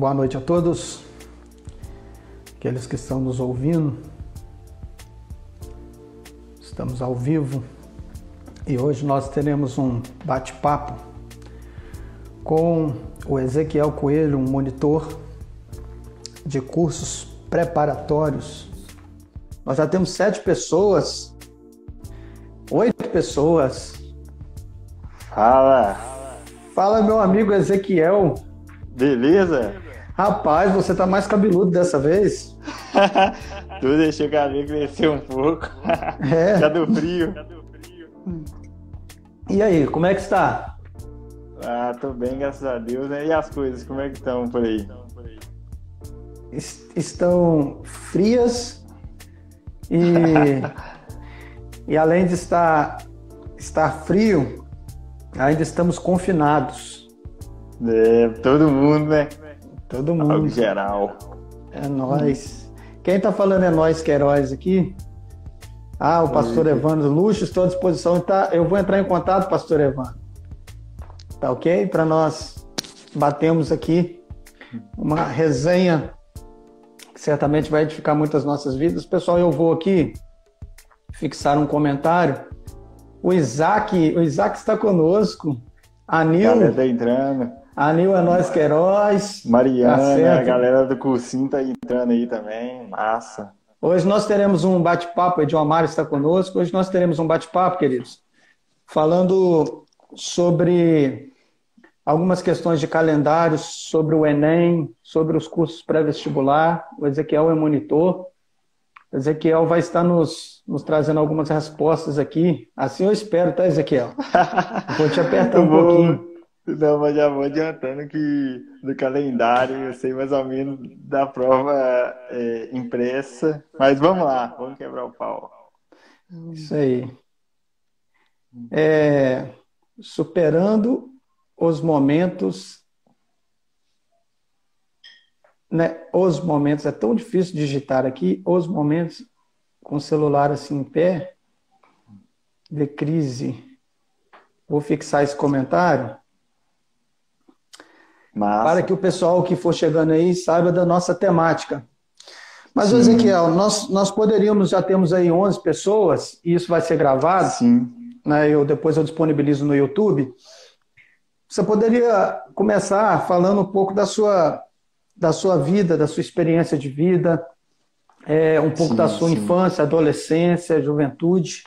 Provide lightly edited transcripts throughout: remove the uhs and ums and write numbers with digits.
Boa noite a todos, aqueles que estão nos ouvindo. Estamos ao vivo e hoje nós teremos um bate-papo com o Ezequiel Coelho, um monitor de cursos preparatórios. Nós já temos 7 pessoas, 8 pessoas. Fala, meu amigo Ezequiel. Beleza? Rapaz, você tá mais cabeludo dessa vez. Tu deixou o cabelo crescer um pouco. É. Já deu frio. E aí, como é que está? Tô bem, graças a Deus, né? E as coisas, como é que estão por aí? Estão frias e além de estar frio, ainda estamos confinados. Todo mundo, né? Todo mundo. Algo geral. É nóis. Quem tá falando é nós, Queiroz, aqui. O pastor Evandro Luxo, estou à disposição. Eu vou entrar em contato, pastor Evandro. Tá ok? Para nós batermos aqui uma resenha que certamente vai edificar muitas nossas vidas. Pessoal, eu vou aqui fixar um comentário. O Isaac está conosco. A Nil tá entrando. A Nil é nós, Queiroz. Mariana, a galera do cursinho tá entrando aí também. Massa. Hoje nós teremos um bate-papo, Edilmar está conosco. Hoje nós teremos um bate-papo, queridos, falando sobre algumas questões de calendários, sobre o Enem, sobre os cursos pré-vestibular. O Ezequiel é monitor. O Ezequiel vai estar nos trazendo algumas respostas aqui. Assim eu espero, tá, Ezequiel? Vou te apertar um pouquinho. Não, mas já vou adiantando que do calendário eu sei mais ou menos da prova impressa. Mas vamos lá, vamos quebrar o pau. Isso aí. Superando os momentos, né? Os momentos, é tão difícil digitar aqui, os momentos com o celular assim em pé, de crise. Vou fixar esse comentário. Massa. Para que o pessoal que for chegando aí saiba da nossa temática. Mas, Ezequiel, nós poderíamos, já temos aí 11 pessoas, e isso vai ser gravado. Sim. Né, depois eu disponibilizo no YouTube. Você poderia começar falando um pouco da sua vida, da sua experiência de vida, um pouco da sua infância, adolescência, juventude.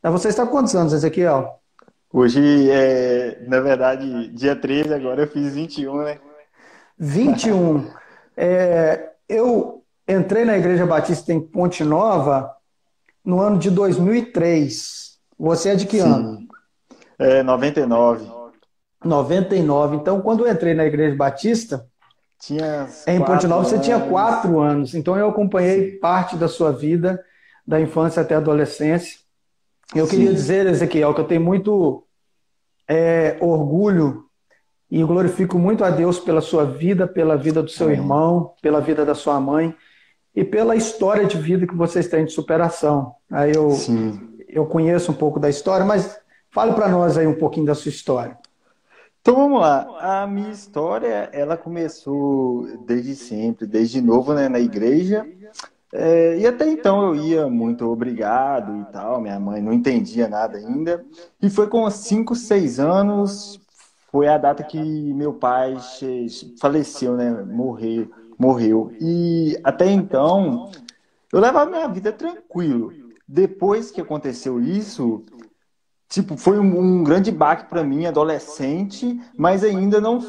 Você está com quantos anos, Ezequiel? Hoje, na verdade, dia 13 agora eu fiz 21, né? 21. Eu entrei na Igreja Batista em Ponte Nova no ano de 2003. Você é de que ano? 99. 99. Então, quando eu entrei na Igreja Batista, em Ponte Nova, você tinha 4 anos. Então, eu acompanhei parte da sua vida, da infância até a adolescência. Eu queria dizer, Ezequiel, que eu tenho muito orgulho e glorifico muito a Deus pela sua vida, pela vida do seu irmão, pela vida da sua mãe e pela história de vida que vocês têm de superação. Aí eu conheço um pouco da história, mas fale para nós aí um pouquinho da sua história. Então vamos lá. A minha história, ela começou desde sempre, desde novo, né, na igreja. E até então eu ia muito obrigado e tal, minha mãe não entendia nada ainda. E foi com 5, 6 anos, foi a data que meu pai faleceu, né? Morreu. E até então eu levava minha vida tranquilo. Depois que aconteceu isso, foi um grande baque para mim, adolescente, mas ainda não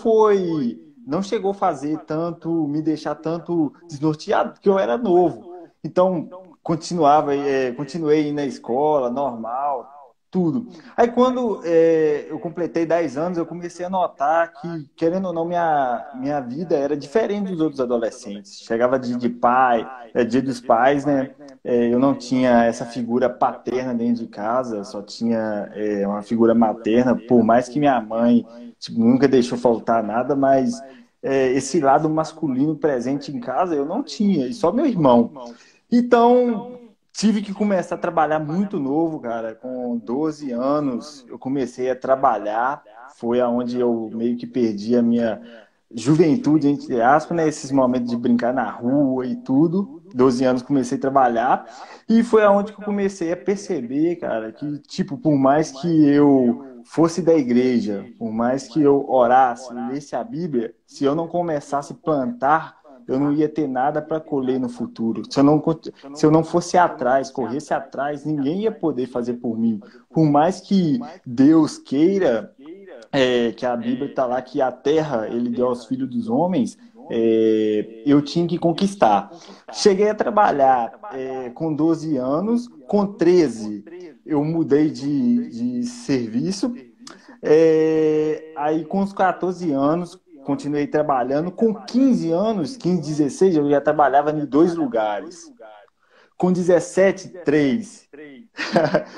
chegou a fazer tanto, me deixar tanto desnorteado, porque eu era novo. Então, continuei na escola, normal, tudo. Aí, quando eu completei 10 anos, eu comecei a notar que, querendo ou não, minha vida era diferente dos outros adolescentes. Chegava dia de pai, dia dos pais, né? Eu não tinha essa figura paterna dentro de casa, só tinha uma figura materna, por mais que minha mãe nunca deixou faltar nada, mas esse lado masculino presente em casa eu não tinha, e só meu irmão. Então, tive que começar a trabalhar muito novo, cara. Com 12 anos, eu comecei a trabalhar. Foi aonde eu meio que perdi juventude, entre aspas, né? Esses momentos de brincar na rua e tudo. 12 anos comecei a trabalhar e foi aonde que eu comecei a perceber, cara, que, tipo, por mais que eu fosse da igreja, por mais que eu orasse, lesse a Bíblia, se eu não começasse a plantar, eu não ia ter nada para colher no futuro. Se eu não fosse atrás, corresse atrás, ninguém ia poder fazer por mim. Por mais que Deus queira, que a Bíblia está lá que a terra ele deu aos filhos dos homens, eu tinha que conquistar. Cheguei a trabalhar com 12 anos, com 13 eu mudei de serviço, aí com os 14 anos continuei trabalhando, com 15 anos, 15, 16 eu já trabalhava em dois lugares. Com 17, 3.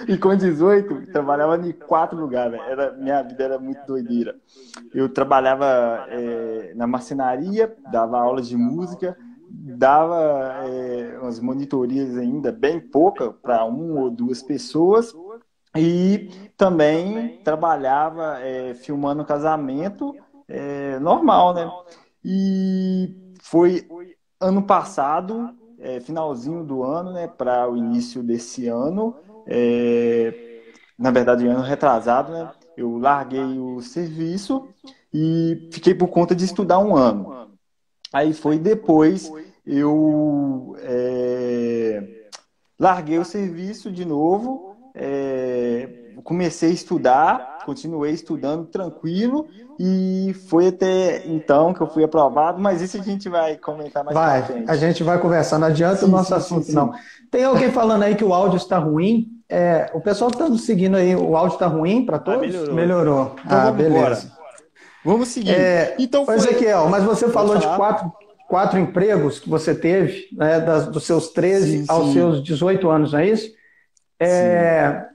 E com 18, trabalhava em 4 lugares. Minha vida era muito doideira. Eu trabalhava na marcenaria, dava aulas de música, dava umas monitorias ainda, bem pouca, para 1 ou 2 pessoas. E também trabalhava filmando casamento normal, né? E foi ano passado, finalzinho do ano, né, para o início desse ano, na verdade, ano retrasado, né, eu larguei o serviço e fiquei por conta de estudar 1 ano. Aí foi depois eu larguei o serviço de novo, comecei a estudar, continuei estudando tranquilo e foi até então que eu fui aprovado, mas isso a gente vai comentar mais pra Vai, a frente. gente vai conversar. Não adianta o Sim, nosso sim, sim, assunto, não. sim. Tem alguém falando aí que o áudio está ruim? O pessoal que está nos seguindo aí, o áudio está ruim para Ah, todos? melhorou. Melhorou. Então Ah, vamos embora. beleza. Vamos seguir. Então Ô, foi. Ezequiel, mas você Pode falou de falar? quatro empregos que você teve, né, dos seus 13 Sim, aos sim, seus 18 anos, não é isso? sim.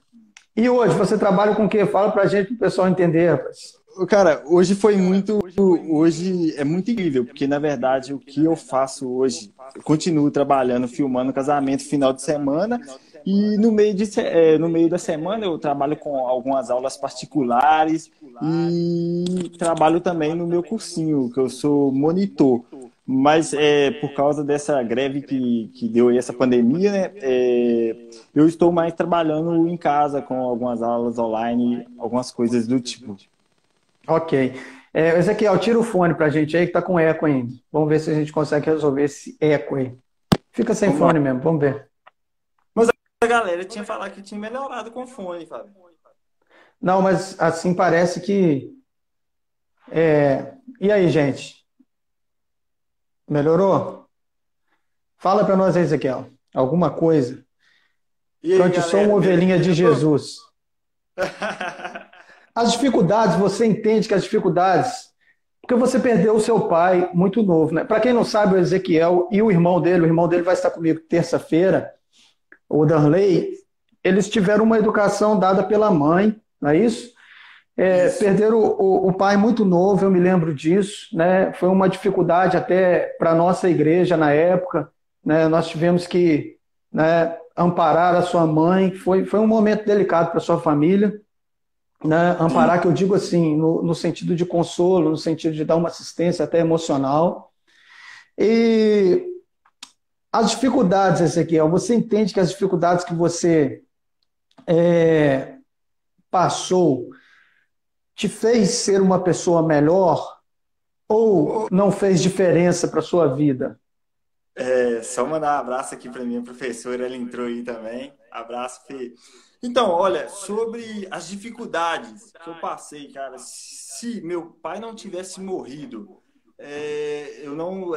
E hoje, você trabalha com o quê? Fala pra gente, para o pessoal entender, rapaz. Cara, hoje foi muito. Hoje é muito incrível, porque na verdade o que eu faço hoje, eu continuo trabalhando, filmando casamento final de semana, e no meio da semana eu trabalho com algumas aulas particulares e trabalho também no meu cursinho, que eu sou monitor. Mas por causa dessa greve que deu aí, essa pandemia, né? Eu estou mais trabalhando em casa com algumas aulas online, algumas coisas do tipo. Ok. Ezequiel, tira o fone pra gente aí que tá com eco ainda. Vamos ver se a gente consegue resolver esse eco aí. Fica sem Vamos lá. fone mesmo, vamos ver. Mas a galera tinha falado que tinha melhorado com o fone, Fábio. Não, mas assim parece que. E aí, gente? Melhorou? Fala pra nós aí, Ezequiel. Alguma coisa. E aí, Cante só uma galera, ovelhinha de melhorou? Jesus. As dificuldades, você entende que as dificuldades. Porque você perdeu o seu pai muito novo, né? Para quem não sabe, o Ezequiel e o irmão dele vai estar comigo terça-feira, o Darley, eles tiveram uma educação dada pela mãe, não é isso? Isso. Perderam o pai muito novo, eu me lembro disso, né? Foi uma dificuldade até para a nossa igreja na época, né? Nós tivemos que, né, amparar a sua mãe, foi um momento delicado para a sua família, né? Amparar, Sim. que eu digo assim, no sentido de consolo, no sentido de dar uma assistência até emocional. E as dificuldades, Ezequiel, você entende que as dificuldades que você passou te fez ser uma pessoa melhor ou não fez diferença para a sua vida? Só mandar um abraço aqui para minha professora, ela entrou aí também. Abraço, Fê. Então, olha, sobre as dificuldades que eu passei, cara, se meu pai não tivesse morrido, eu não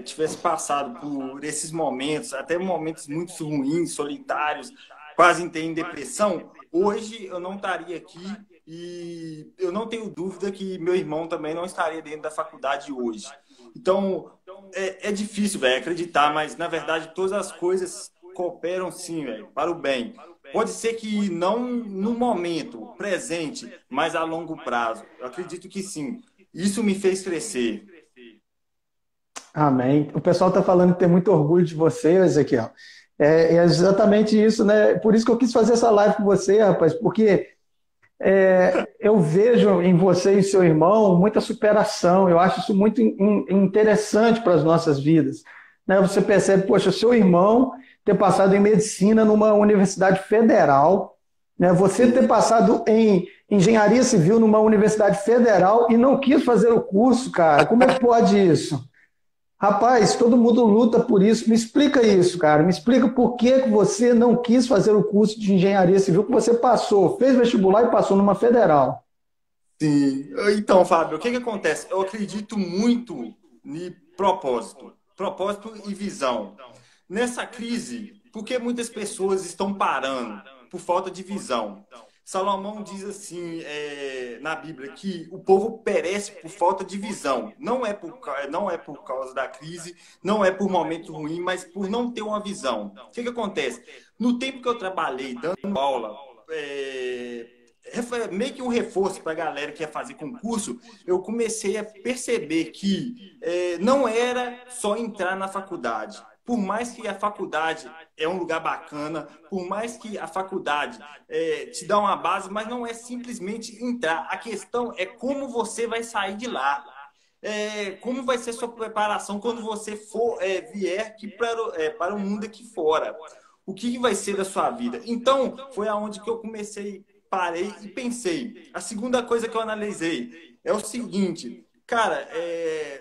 tivesse passado por esses momentos, até momentos muito ruins, solitários, quase entrei em depressão, hoje eu não estaria aqui e eu não tenho dúvida que meu irmão também não estaria dentro da faculdade hoje. Então, é difícil, velho, acreditar, mas na verdade todas as coisas cooperam sim, velho, para o bem. Pode ser que não no momento presente, mas a longo prazo. Eu acredito que sim. Isso me fez crescer. Amém. O pessoal está falando que tem muito orgulho de você, Ezequiel. É exatamente isso, né? Por isso que eu quis fazer essa live com você, rapaz, porque Eu vejo em você e seu irmão muita superação. Eu acho isso muito interessante para as nossas vidas. Né? Você percebe, poxa, seu irmão ter passado em medicina numa universidade federal, né? Você ter Sim. passado em engenharia civil numa universidade federal e não quis fazer o curso, cara. Como é que pode isso? Rapaz, todo mundo luta por isso. Me explica isso, cara. Me explica por que que você não quis fazer o curso de engenharia civil que você passou, fez vestibular e passou numa federal. Sim. Então, Fábio, o que que acontece? Eu acredito muito em propósito, propósito e visão. Nessa crise, por que muitas pessoas estão parando? Por falta de visão. Salomão diz assim, na Bíblia que o povo perece por falta de visão. Não é por causa da crise, não é por momento ruim, mas por não ter uma visão. O que que acontece? No tempo que eu trabalhei dando aula, é, meio que um reforço para a galera que ia fazer concurso, eu comecei a perceber que não era só entrar na faculdade. Por mais que a faculdade é um lugar bacana, por mais que a faculdade te dá uma base, mas não é simplesmente entrar. A questão é como você vai sair de lá. Como vai ser sua preparação quando você vier aqui para o mundo aqui fora. O que vai ser da sua vida? Então, foi aonde que eu comecei, parei e pensei. A segunda coisa que eu analisei é o seguinte, cara,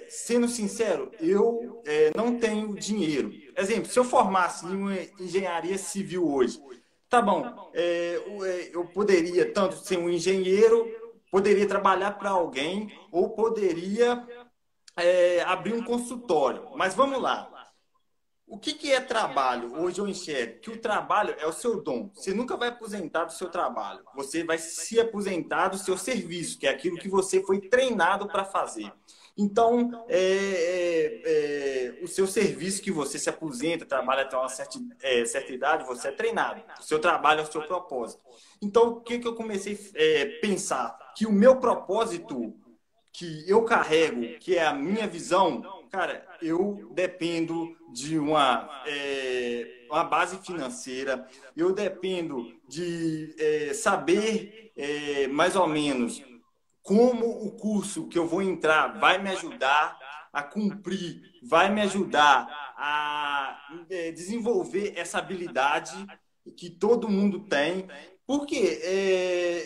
sendo sincero, eu não tenho dinheiro. Exemplo, se eu formasse em uma engenharia civil hoje, tá bom, eu poderia tanto ser um engenheiro, poderia trabalhar para alguém, ou poderia abrir um consultório. Mas vamos lá. O que que é trabalho? Hoje eu enxergo que o trabalho é o seu dom. Você nunca vai aposentar do seu trabalho. Você vai se aposentar do seu serviço, que é aquilo que você foi treinado para fazer. Então, o seu serviço que você se aposenta, trabalha até uma certa idade, você é treinado. O seu trabalho é o seu propósito. Então, o que que eu comecei a pensar? Que o meu propósito que eu carrego, que é a minha visão, cara, eu dependo de uma base financeira, eu dependo de saber mais ou menos como o curso que eu vou entrar vai me ajudar a cumprir, vai me ajudar a desenvolver essa habilidade que todo mundo tem. Porque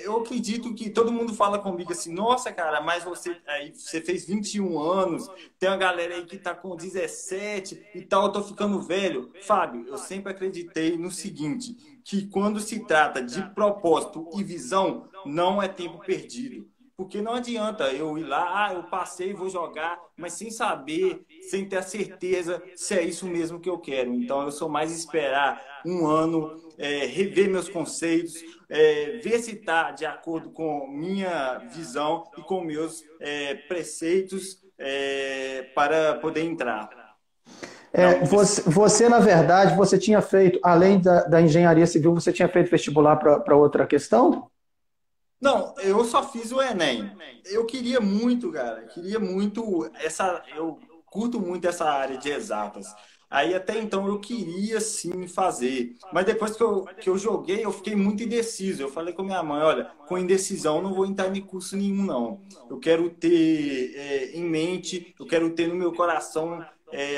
eu acredito que todo mundo fala comigo assim, nossa, cara, mas você fez 21 anos, tem uma galera aí que tá com 17 e tal, eu tô ficando velho. Fábio, eu sempre acreditei no seguinte, que quando se trata de propósito e visão, não é tempo perdido. Porque não adianta eu ir lá, eu passei, vou jogar, mas sem saber, sem ter a certeza se é isso mesmo que eu quero. Então, eu sou mais esperar um ano, rever meus conceitos, ver se está de acordo com minha visão e com meus preceitos para poder entrar na universidade. Na verdade, você tinha feito, além da engenharia civil, você tinha feito vestibular para outra questão? Não, eu só fiz o Enem. Eu queria muito, cara, queria muito eu curto muito essa área de exatas. Aí até então eu queria sim fazer, mas depois que eu joguei, eu fiquei muito indeciso. Eu falei com minha mãe, olha, com indecisão eu não vou entrar em curso nenhum, não. Eu quero ter em mente, eu quero ter no meu coração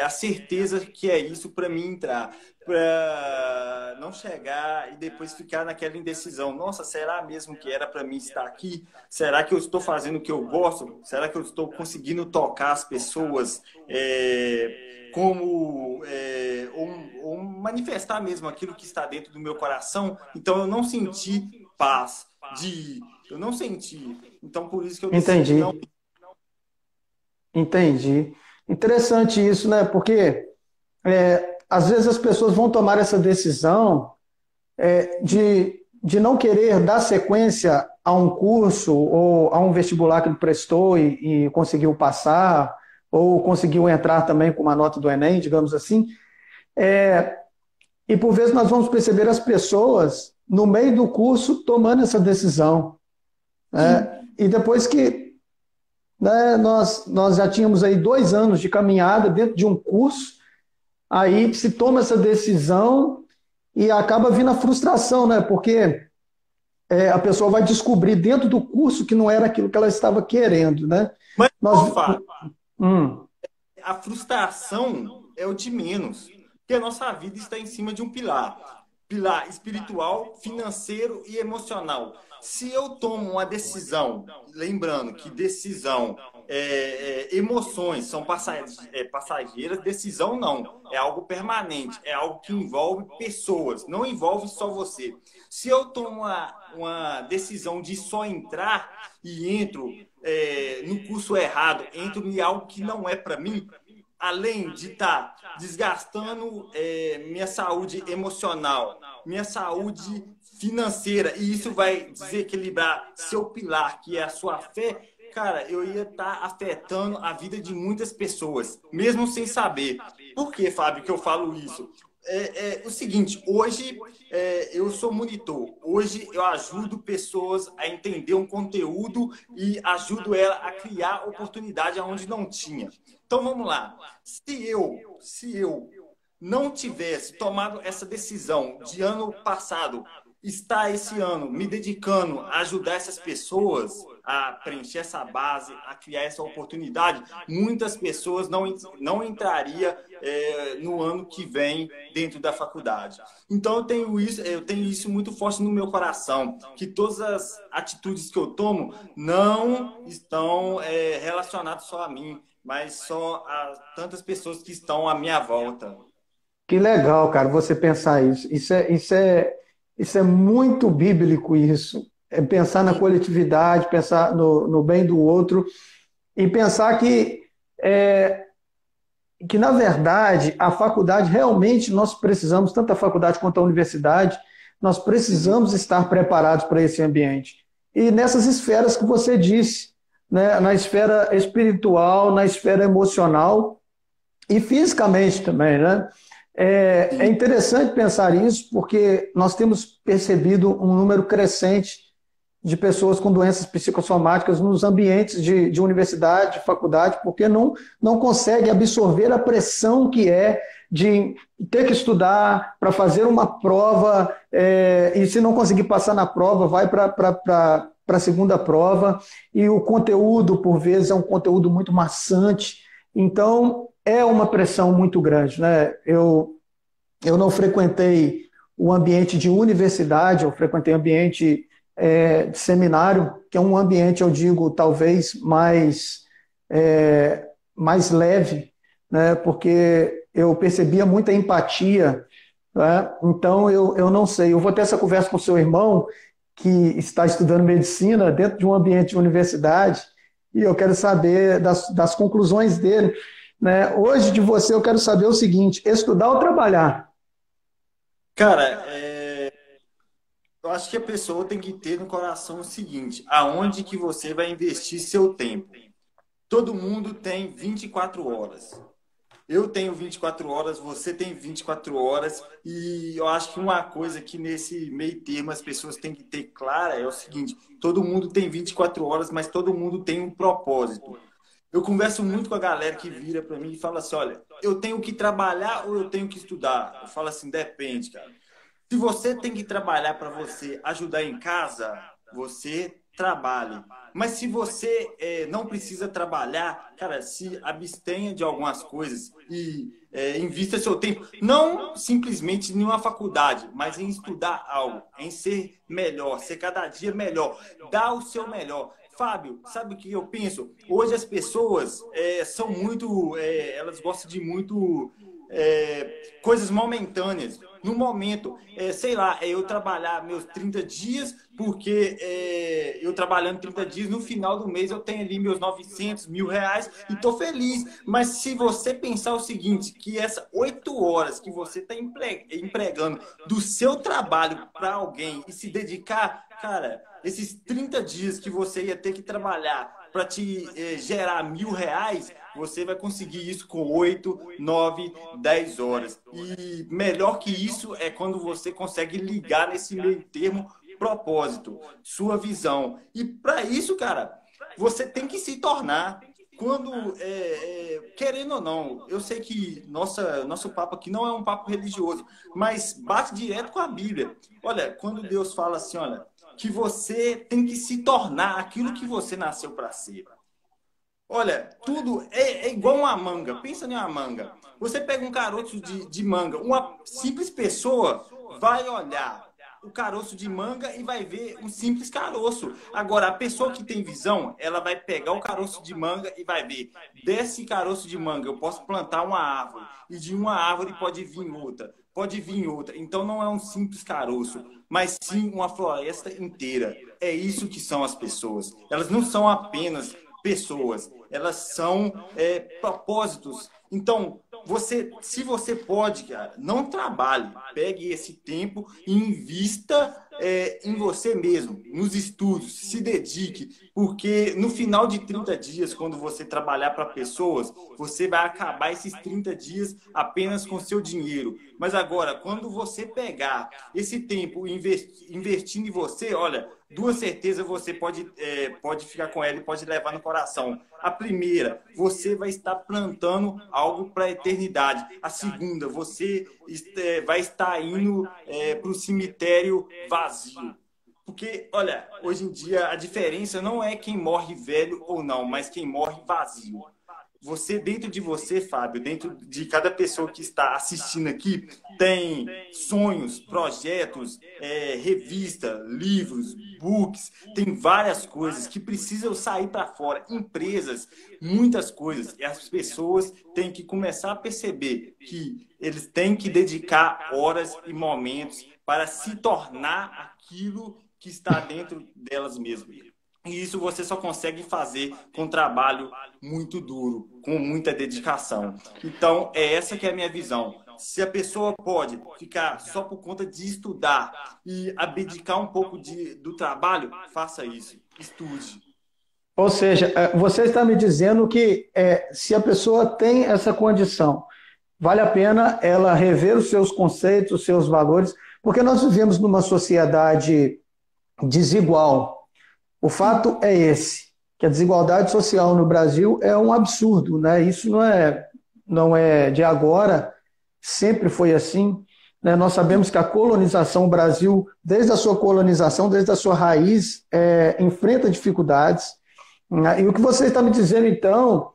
a certeza que é isso para mim entrar, para não chegar e depois ficar naquela indecisão. Nossa, será mesmo que era para mim estar aqui? Será que eu estou fazendo o que eu gosto? Será que eu estou conseguindo tocar as pessoas ou manifestar mesmo aquilo que está dentro do meu coração? Então eu não senti paz de ir. Eu não senti. Então por isso que eu decidi não. Entendi, entendi. Interessante isso, né? Porque às vezes as pessoas vão tomar essa decisão de não querer dar sequência a um curso ou a um vestibular que ele prestou e conseguiu passar, ou conseguiu entrar também com uma nota do Enem, digamos assim. E por vezes nós vamos perceber as pessoas no meio do curso tomando essa decisão, né? Sim. E depois que, né, nós já tínhamos aí 2 anos de caminhada dentro de um curso, aí se toma essa decisão e acaba vindo a frustração, né? Porque a pessoa vai descobrir dentro do curso que não era aquilo que ela estava querendo, né? Mas, Nós, ô, Fábio, hum, a frustração é o de menos, porque a nossa vida está em cima de um pilar. Pilar espiritual, financeiro e emocional. Se eu tomo uma decisão, lembrando que decisão, emoções são passageiras, decisão não, é algo permanente, é algo que envolve pessoas, não envolve só você. Se eu tomo uma decisão de só entrar e entro no curso errado, entro em algo que não é para mim, além de estar desgastando minha saúde emocional, minha saúde financeira, e isso vai desequilibrar seu pilar, que é a sua fé, cara, eu ia estar afetando a vida de muitas pessoas, mesmo sem saber. Por que, Fábio, que eu falo isso? O seguinte, hoje eu sou monitor, hoje eu ajudo pessoas a entender um conteúdo e ajudo ela a criar oportunidade onde não tinha. Então vamos lá, se eu não tivesse tomado essa decisão de ano passado, estar esse ano me dedicando a ajudar essas pessoas a preencher essa base, a criar essa oportunidade, muitas pessoas não entrariam no ano que vem dentro da faculdade. Então eu tenho isso muito forte no meu coração, que todas as atitudes que eu tomo não estão relacionadas só a mim, mas só a tantas pessoas que estão à minha volta. que legal, cara, você pensar isso. Isso é muito bíblico, isso. É pensar na coletividade, pensar no bem do outro e pensar é, que, na verdade, a faculdade, realmente, nós precisamos, tanto a faculdade quanto a universidade, nós precisamos estar preparados para esse ambiente. E nessas esferas que você disse, né, na esfera espiritual, na esfera emocional e fisicamente também, né? É Sim. interessante pensar isso, porque nós temos percebido um número crescente de pessoas com doenças psicossomáticas nos ambientes de universidade, de faculdade, porque não consegue absorver a pressão que é de ter que estudar para fazer uma prova, e se não conseguir passar na prova, vai para a segunda prova, e o conteúdo, por vezes, é um conteúdo muito maçante. Então, é uma pressão muito grande, né? Eu não frequentei o ambiente de universidade, eu frequentei ambiente de seminário, que é um ambiente, eu digo, talvez mais leve, né? Porque eu percebia muita empatia, né? Então, eu não sei, eu vou ter essa conversa com o seu irmão, que está estudando medicina dentro de um ambiente de universidade, e eu quero saber das conclusões dele, né? Hoje, de você, eu quero saber o seguinte: estudar ou trabalhar? Cara, eu acho que a pessoa tem que ter no coração o seguinte: aonde que você vai investir seu tempo? Todo mundo tem 24 horas. Eu tenho 24 horas, você tem 24 horas, e eu acho que uma coisa que nesse meio termo as pessoas têm que ter clara é o seguinte: todo mundo tem 24 horas, mas todo mundo tem um propósito. Eu converso muito com a galera que vira para mim e fala assim: olha, eu tenho que trabalhar ou eu tenho que estudar? Eu falo assim: depende, cara. Se você tem que trabalhar para você ajudar em casa, você trabalhe. Mas se você não precisa trabalhar, cara, se abstenha de algumas coisas e invista seu tempo, não simplesmente em uma faculdade, mas em estudar algo, em ser melhor, ser cada dia melhor, dar o seu melhor. Fábio, sabe o que eu penso? Hoje as pessoas são muito, elas gostam de muito coisas momentâneas. No momento, sei lá, eu trabalhar meus 30 dias, porque eu trabalhando 30 dias, no final do mês eu tenho ali meus 900, R$ 1.000 e estou feliz. Mas se você pensar o seguinte, que essas 8 horas que você está empregando do seu trabalho para alguém e se dedicar, cara, esses 30 dias que você ia ter que trabalhar para te gerar R$ 1.000, você vai conseguir isso com 8, 9, 10 horas. E melhor que isso é quando você consegue ligar nesse meio termo propósito, sua visão. E para isso, cara, você tem que se tornar. Quando, querendo ou não, eu sei que nosso papo aqui não é um papo religioso, mas bate direto com a Bíblia. Olha, quando Deus fala assim, olha, que você tem que se tornar aquilo que você nasceu para ser. Olha, tudo é igual uma manga. Pensa em uma manga. Você pega um caroço de manga, uma simples pessoa vai olhar o caroço de manga e vai ver um simples caroço. Agora, a pessoa que tem visão, ela vai pegar o caroço de manga e vai ver, desse caroço de manga eu posso plantar uma árvore, e de uma árvore pode vir outra, pode vir outra. Então não é um simples caroço, mas sim uma floresta inteira. É isso que são as pessoas. Elas não são apenas pessoas, elas são propósitos. Então, se você pode, cara, não trabalhe, pegue esse tempo e invista em você mesmo, nos estudos, se dedique, porque no final de 30 dias, quando você trabalhar para pessoas, você vai acabar esses 30 dias apenas com seu dinheiro. Mas agora, quando você pegar esse tempo investindo em você, olha, duas certezas você pode ficar com ela e pode levar no coração. A primeira, você vai estar plantando algo para a eternidade. A segunda, você vai estar indo para o cemitério vazio. Porque, olha, hoje em dia a diferença não é quem morre velho ou não, mas quem morre vazio. Você, dentro de você, Fábio, dentro de cada pessoa que está assistindo aqui, tem sonhos, projetos, revista, livros, books, tem várias coisas que precisam sair para fora, empresas, muitas coisas. E as pessoas têm que começar a perceber que eles têm que dedicar horas e momentos para se tornar aquilo que está dentro delas mesmas. E isso você só consegue fazer com trabalho muito duro, com muita dedicação. Então, é essa que é a minha visão. Se a pessoa pode ficar só por conta de estudar e abdicar um pouco do trabalho, faça isso. Estude. Ou seja, você está me dizendo que se a pessoa tem essa condição, vale a pena ela rever os seus conceitos, os seus valores, porque nós vivemos numa sociedade desigual. O fato é esse, que a desigualdade social no Brasil é um absurdo, né? Isso não é de agora, sempre foi assim, né? Nós sabemos que a colonização, o Brasil, desde a sua colonização, desde a sua raiz, enfrenta dificuldades. Né? E o que você está me dizendo, então,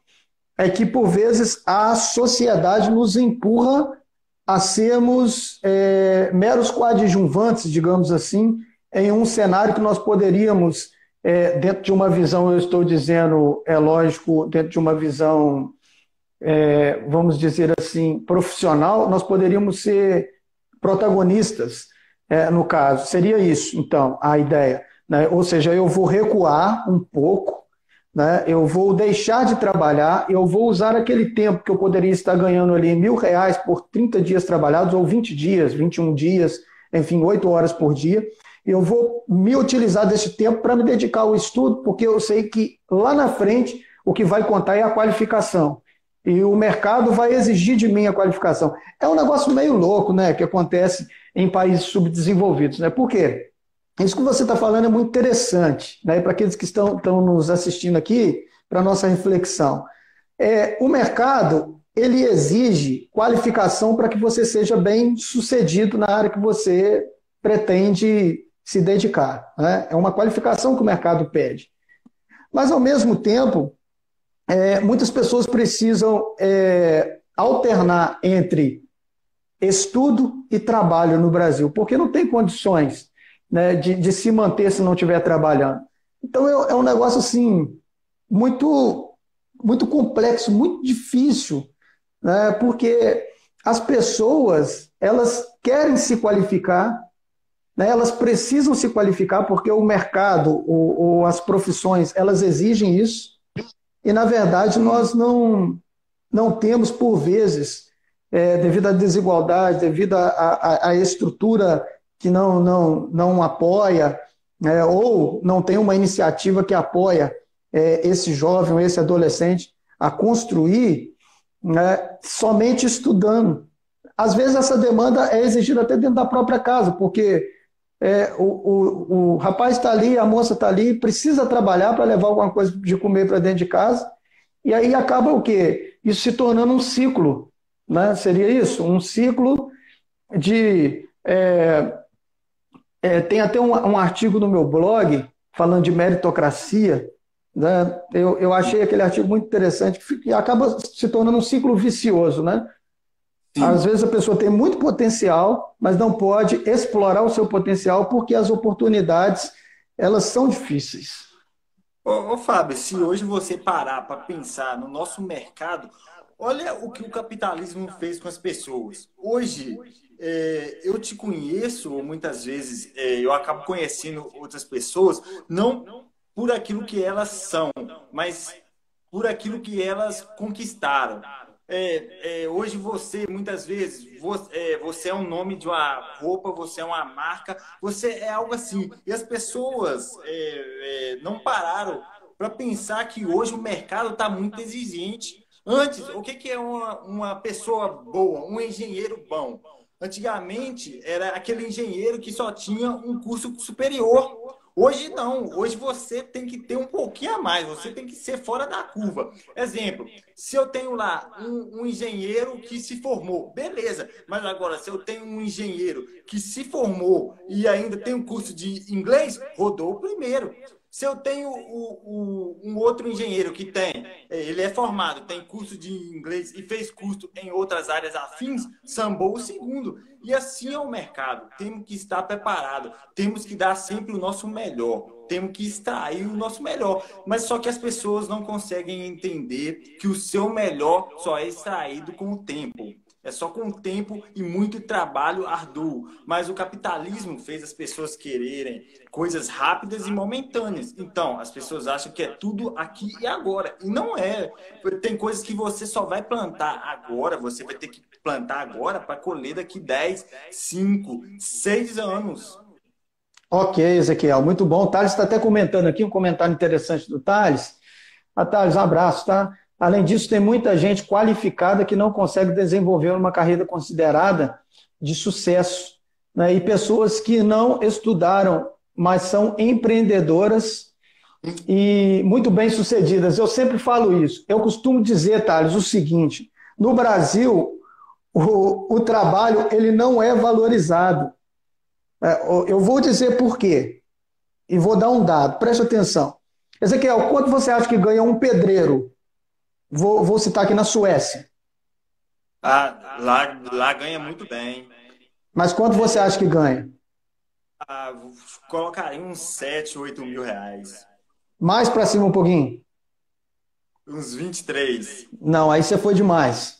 é que, por vezes, a sociedade nos empurra a sermos meros coadjuvantes, digamos assim, em um cenário que nós poderíamos, dentro de uma visão, eu estou dizendo, é lógico, dentro de uma visão, vamos dizer assim, profissional, nós poderíamos ser protagonistas, no caso. Seria isso, então, a ideia. Né? Ou seja, eu vou recuar um pouco, né? Eu vou deixar de trabalhar, eu vou usar aquele tempo que eu poderia estar ganhando ali R$ 1.000 por 30 dias trabalhados, ou 20 dias, 21 dias, enfim, 8 horas por dia. Eu vou me utilizar desse tempo para me dedicar ao estudo, porque eu sei que lá na frente o que vai contar é a qualificação. E o mercado vai exigir de mim a qualificação. É um negócio meio louco, né, que acontece em países subdesenvolvidos. Né? Por quê? Isso que você está falando é muito interessante, né? Para aqueles que estão nos assistindo aqui, para a nossa reflexão. O mercado, ele exige qualificação para que você seja bem sucedido na área que você pretende se dedicar. Né? É uma qualificação que o mercado pede. Mas, ao mesmo tempo, muitas pessoas precisam alternar entre estudo e trabalho no Brasil, porque não tem condições, né, de se manter se não estiver trabalhando. Então, é um negócio assim, muito, muito complexo, muito difícil, né, porque as pessoas, elas querem se qualificar, né, elas precisam se qualificar porque o mercado ou as profissões, elas exigem isso, e, na verdade, nós não temos, por vezes, devido à desigualdade, devido à estrutura que não apoia, ou não tem uma iniciativa que apoia esse jovem ou esse adolescente a construir, né, somente estudando. Às vezes essa demanda é exigida até dentro da própria casa, porque o rapaz está ali, a moça está ali, precisa trabalhar para levar alguma coisa de comer para dentro de casa, e aí acaba o quê? Isso se tornando um ciclo, né? Seria isso? Um ciclo de Tem até um artigo no meu blog falando de meritocracia, né? Eu achei aquele artigo muito interessante, que acaba se tornando um ciclo vicioso, né? Às Sim. vezes a pessoa tem muito potencial, mas não pode explorar o seu potencial porque as oportunidades, elas são difíceis. Ô, Fábio, se hoje você parar para pensar no nosso mercado, olha o que o capitalismo fez com as pessoas. Hoje, eu te conheço, ou muitas vezes eu acabo conhecendo outras pessoas, não por aquilo que elas são, mas por aquilo que elas conquistaram. Hoje você, muitas vezes, você é um nome de uma roupa, você é uma marca, você é algo assim. E as pessoas não pararam para pensar que hoje o mercado está muito exigente. Antes, o que, que é uma pessoa boa, um engenheiro bom? Antigamente, era aquele engenheiro que só tinha um curso superior. Hoje não, hoje você tem que ter um pouquinho a mais, você tem que ser fora da curva. Exemplo, se eu tenho lá um engenheiro que se formou, beleza, mas agora se eu tenho um engenheiro que se formou e ainda tem um curso de inglês, rodou o primeiro. Se eu tenho um outro engenheiro que ele é formado, tem curso de inglês e fez curso em outras áreas afins, sambou o segundo. E assim é o mercado. Temos que estar preparado, temos que dar sempre o nosso melhor, temos que extrair o nosso melhor. Mas só que as pessoas não conseguem entender que o seu melhor só é extraído com o tempo. É só com o tempo e muito trabalho árduo. Mas o capitalismo fez as pessoas quererem coisas rápidas e momentâneas. Então, as pessoas acham que é tudo aqui e agora. E não é. Tem coisas que você só vai plantar agora, você vai ter que plantar agora para colher daqui 10, 5, 6 anos. Ok, Ezequiel, muito bom. O Thales está até comentando aqui, um comentário interessante do Thales. Thales, um abraço, tá? Além disso, tem muita gente qualificada que não consegue desenvolver uma carreira considerada de sucesso, né? E pessoas que não estudaram, mas são empreendedoras e muito bem-sucedidas. Eu sempre falo isso. Eu costumo dizer, Thales, o seguinte: no Brasil, o trabalho ele não é valorizado. Eu vou dizer por quê e vou dar um dado. Preste atenção. Ezequiel, quanto você acha que ganha um pedreiro? Vou citar aqui na Suécia. Lá ganha muito bem. Mas quanto você acha que ganha? Colocaria uns 7, 8 mil reais. Mais para cima um pouquinho? Uns 23. Não, aí você foi demais.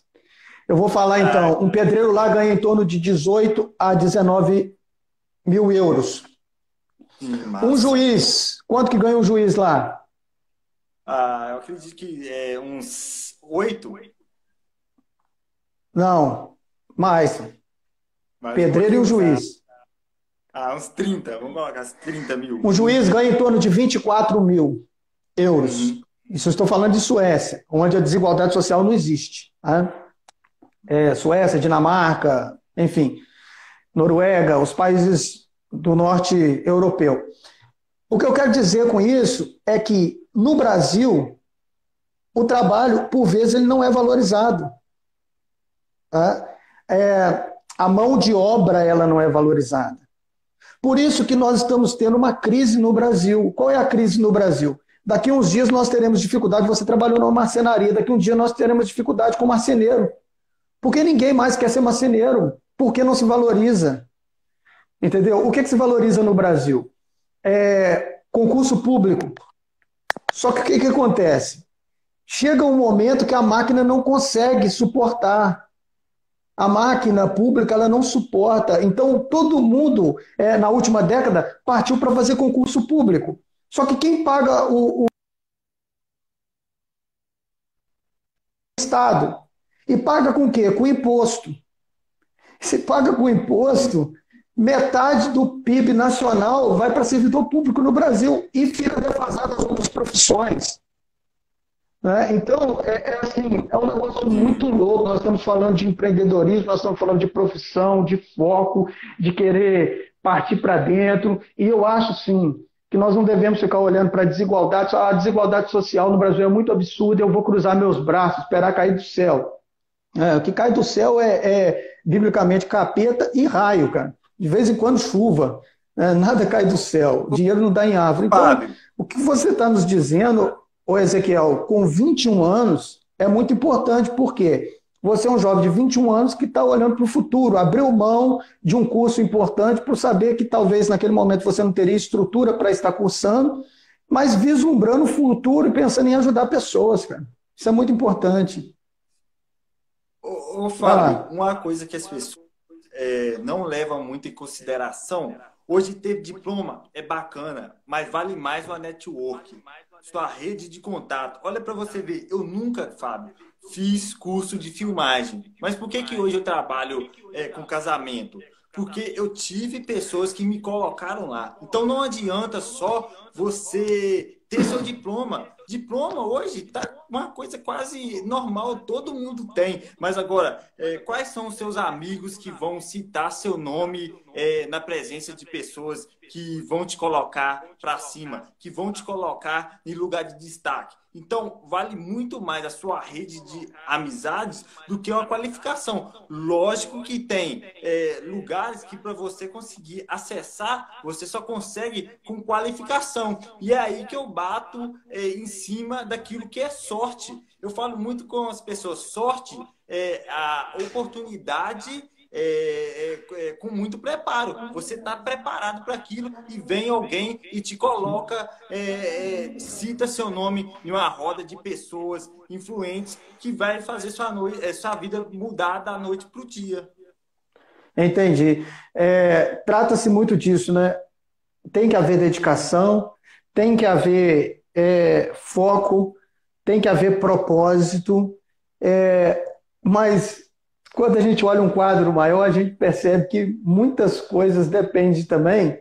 Eu vou falar Ah, então. Um pedreiro lá ganha em torno de 18 a 19 mil euros. sim, Um massa. juiz, quanto que ganha um juiz lá? Eu acredito que é uns 8, Não, mais. mais um Pedreiro e um pouquinho. juiz. Uns 30. Vamos colocar uns 30 mil. Um juiz ganha em torno de 24 mil euros. Uhum. Isso eu estou falando de Suécia, onde a desigualdade social não existe. Tá? Suécia, Dinamarca, enfim, Noruega, os países do norte europeu. O que eu quero dizer com isso é que no Brasil o trabalho, por vezes, ele não é valorizado. Tá? A mão de obra ela não é valorizada. Por isso que nós estamos tendo uma crise no Brasil. Qual é a crise no Brasil? Daqui a uns dias nós teremos dificuldade, você trabalhou numa marcenaria, daqui a um dia nós teremos dificuldade com marceneiro. Porque ninguém mais quer ser marceneiro. Porque não se valoriza. Entendeu? O que se valoriza no Brasil? Concurso público. Só que o que acontece? Chega um momento que a máquina não consegue suportar. A máquina pública ela não suporta. Então, todo mundo, na última década, partiu para fazer concurso público. Só que quem paga o Estado? E paga com o quê? Com imposto. Se paga com imposto, metade do PIB nacional vai para servidor público no Brasil e fica defasado as outras profissões. Né? Então, assim, é um negócio muito louco. Nós estamos falando de empreendedorismo, nós estamos falando de profissão, de foco, de querer partir para dentro. E eu acho, sim, que nós não devemos ficar olhando para a desigualdade. A desigualdade social no Brasil é muito absurda. Eu vou cruzar meus braços, esperar cair do céu. O que cai do céu biblicamente, capeta e raio, cara. De vez em quando, chuva. né? Nada cai do céu, dinheiro não dá em árvore. Então, Fábio, o que você está nos dizendo, ô Ezequiel, com 21 anos, é muito importante, porque você é um jovem de 21 anos que está olhando para o futuro, abriu mão de um curso importante por saber que talvez naquele momento você não teria estrutura para estar cursando, mas vislumbrando o futuro e pensando em ajudar pessoas, cara. Isso é muito importante. ô, Vai Fábio, lá. uma coisa que as pessoas não levam muito em consideração, hoje ter diploma é bacana, mas vale mais uma network, sua rede de contato. Olha para você ver, eu nunca, Fábio, fiz curso de filmagem, mas por que que hoje eu trabalho com casamento? Porque eu tive pessoas que me colocaram lá. Então não adianta só você ter seu diploma. Diploma hoje tá uma coisa quase normal, todo mundo tem. Mas agora, quais são os seus amigos que vão citar seu nome na presença de pessoas que vão te colocar para cima, que vão te colocar em lugar de destaque? Então, vale muito mais a sua rede de amizades do que uma qualificação. Lógico que tem lugares que para você conseguir acessar, você só consegue com qualificação. E é aí que eu bato em cima daquilo que é sorte. Eu falo muito com as pessoas, sorte é a oportunidade com muito preparo. Você está preparado para aquilo e vem alguém e te coloca, cita seu nome em uma roda de pessoas influentes que vai fazer sua vida mudar da noite para o dia. Entendi. Trata-se muito disso, né? Tem que haver dedicação, tem que haver foco, tem que haver propósito, mas quando a gente olha um quadro maior, a gente percebe que muitas coisas dependem também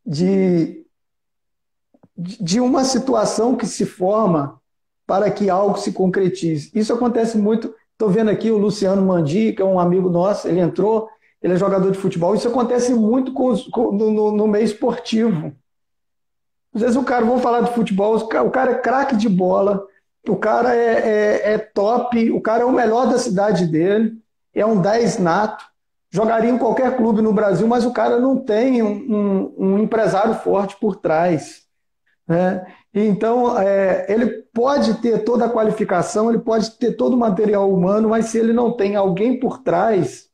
de, de uma situação que se forma para que algo se concretize. Isso acontece muito. Estou vendo aqui o Luciano Mandi, que é um amigo nosso, ele entrou, ele é jogador de futebol. Isso acontece muito no meio esportivo. Às vezes o cara, vamos falar de futebol, o cara é craque de bola, o cara é top, o cara é o melhor da cidade dele, é um 10 nato, jogaria em qualquer clube no Brasil, mas o cara não tem um empresário forte por trás, né? Então, ele pode ter toda a qualificação, ele pode ter todo o material humano, mas se ele não tem alguém por trás,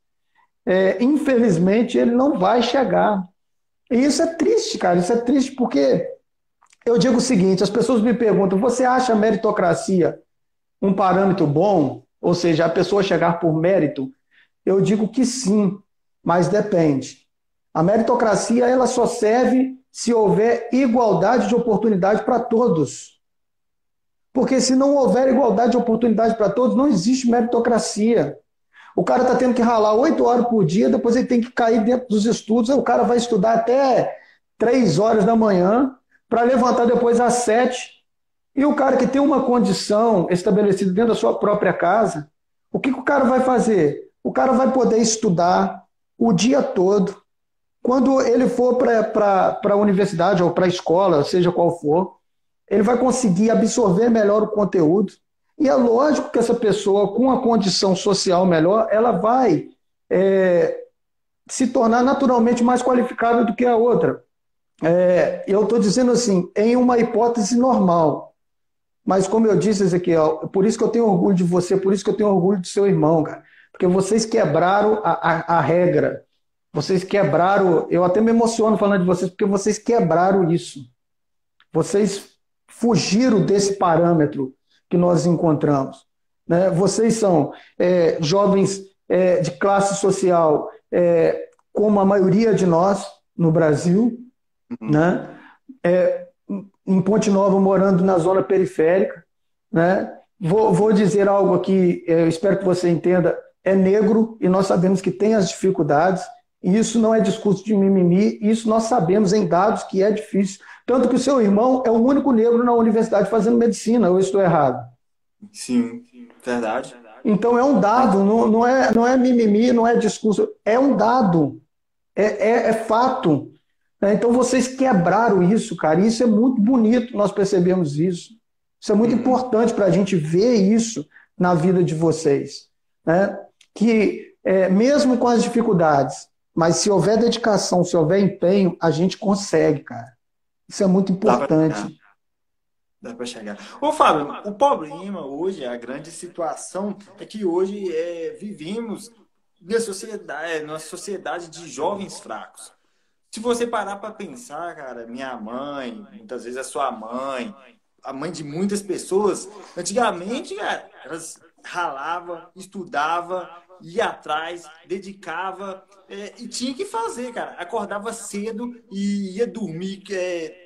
infelizmente ele não vai chegar. E isso é triste, cara, isso é triste porque eu digo o seguinte, as pessoas me perguntam, você acha a meritocracia um parâmetro bom? Ou seja, a pessoa chegar por mérito? Eu digo que sim, mas depende. A meritocracia ela só serve se houver igualdade de oportunidade para todos. Porque se não houver igualdade de oportunidade para todos, não existe meritocracia. O cara está tendo que ralar 8 horas por dia, depois ele tem que cair dentro dos estudos, aí o cara vai estudar até 3 horas da manhã, para levantar depois às 7. E o cara que tem uma condição estabelecida dentro da sua própria casa, o que o cara vai fazer? O cara vai poder estudar o dia todo. Quando ele for para a universidade ou para a escola, seja qual for, ele vai conseguir absorver melhor o conteúdo. E é lógico que essa pessoa, com a condição social melhor, ela vai se tornar naturalmente mais qualificada do que a outra. Eu estou dizendo assim, em uma hipótese normal. Mas como eu disse, Ezequiel, por isso que eu tenho orgulho de você, por isso que eu tenho orgulho do seu irmão, cara. Porque vocês quebraram a regra. Vocês quebraram, eu até me emociono falando de vocês, porque vocês quebraram isso. Vocês fugiram desse parâmetro que nós encontramos, né? Vocês são jovens de classe social, como a maioria de nós no Brasil, né? Em Ponte Nova, morando na zona periférica, né? Vou dizer algo aqui, eu espero que você entenda, é negro e nós sabemos que tem as dificuldades, e isso não é discurso de mimimi, isso nós sabemos em dados que é difícil. Tanto que o seu irmão é o único negro na universidade fazendo medicina, ou eu estou errado? Sim, verdade. Então é um dado, não é mimimi, não é discurso, é um dado, é fato. Então vocês quebraram isso, cara, e isso é muito bonito, nós percebemos isso. Isso é muito importante para a gente ver isso na vida de vocês, né? Que mesmo com as dificuldades, mas se houver dedicação, se houver empenho, a gente consegue, cara. Isso é muito Dá pra chegar. importante. Dá pra chegar. Ô, Fábio, o problema hoje, a grande situação é que hoje vivemos numa sociedade de jovens fracos. Se você parar para pensar, cara, minha mãe, muitas vezes a sua mãe, a mãe de muitas pessoas, antigamente, cara, elas ralava, estudava, ia atrás, dedicava, e tinha que fazer, cara. Acordava cedo e ia dormir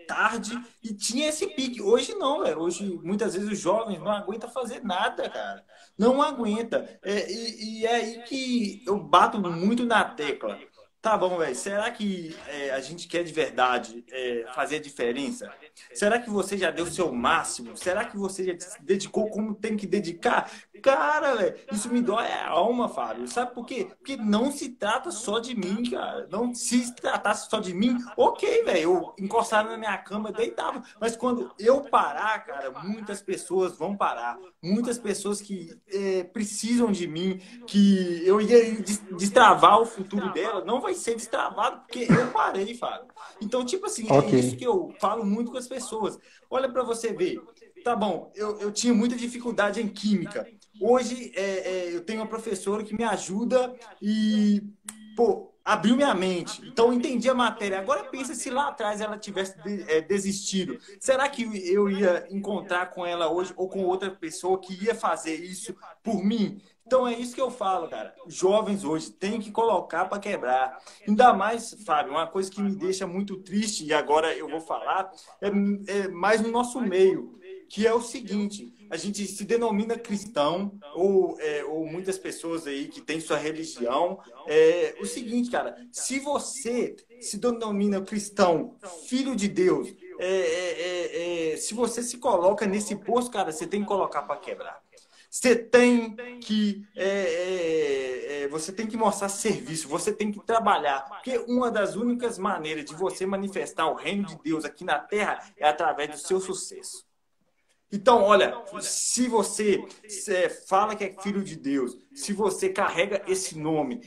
tarde e tinha esse pique. Hoje não, velho. Hoje, muitas vezes, os jovens não aguentam fazer nada, cara. Não aguenta. E é aí que eu bato muito na tecla. Tá bom, velho. Será que a gente quer de verdade fazer a diferença? Será que você já deu o seu máximo? Será que você já se dedicou como tem que dedicar? Cara, velho, isso me dói a alma, Fábio. Sabe por quê? Porque não se trata só de mim, cara. Não se tratasse só de mim, ok, velho. Eu encostava na minha cama, deitava. Mas quando eu parar, cara, muitas pessoas vão parar. Muitas pessoas que precisam de mim, que eu ia destravar o futuro dela, não vai ser destravado porque eu parei, Fábio. Então, tipo assim, é Ok. isso que eu falo muito com as pessoas. Olha para você ver. Tá bom, eu tinha muita dificuldade em química. Hoje eu tenho uma professora que me ajuda e, pô, abriu minha mente. Então eu entendi a matéria. Agora pensa se lá atrás ela tivesse desistido. Será que eu ia encontrar com ela hoje ou com outra pessoa que ia fazer isso por mim? Então é isso que eu falo, cara. Os jovens hoje têm que colocar para quebrar. Ainda mais, Fábio, uma coisa que me deixa muito triste, e agora eu vou falar, é mais no nosso meio, que é o seguinte: a gente se denomina cristão, ou muitas pessoas aí que têm sua religião. O seguinte, cara, se você se denomina cristão, filho de Deus, se você se coloca nesse posto, cara, você tem que colocar para quebrar. Você tem que você tem que mostrar serviço, você tem que trabalhar, porque uma das únicas maneiras de você manifestar o reino de Deus aqui na Terra é através do seu sucesso. Então, olha, se você fala que é filho de Deus, se você carrega esse nome,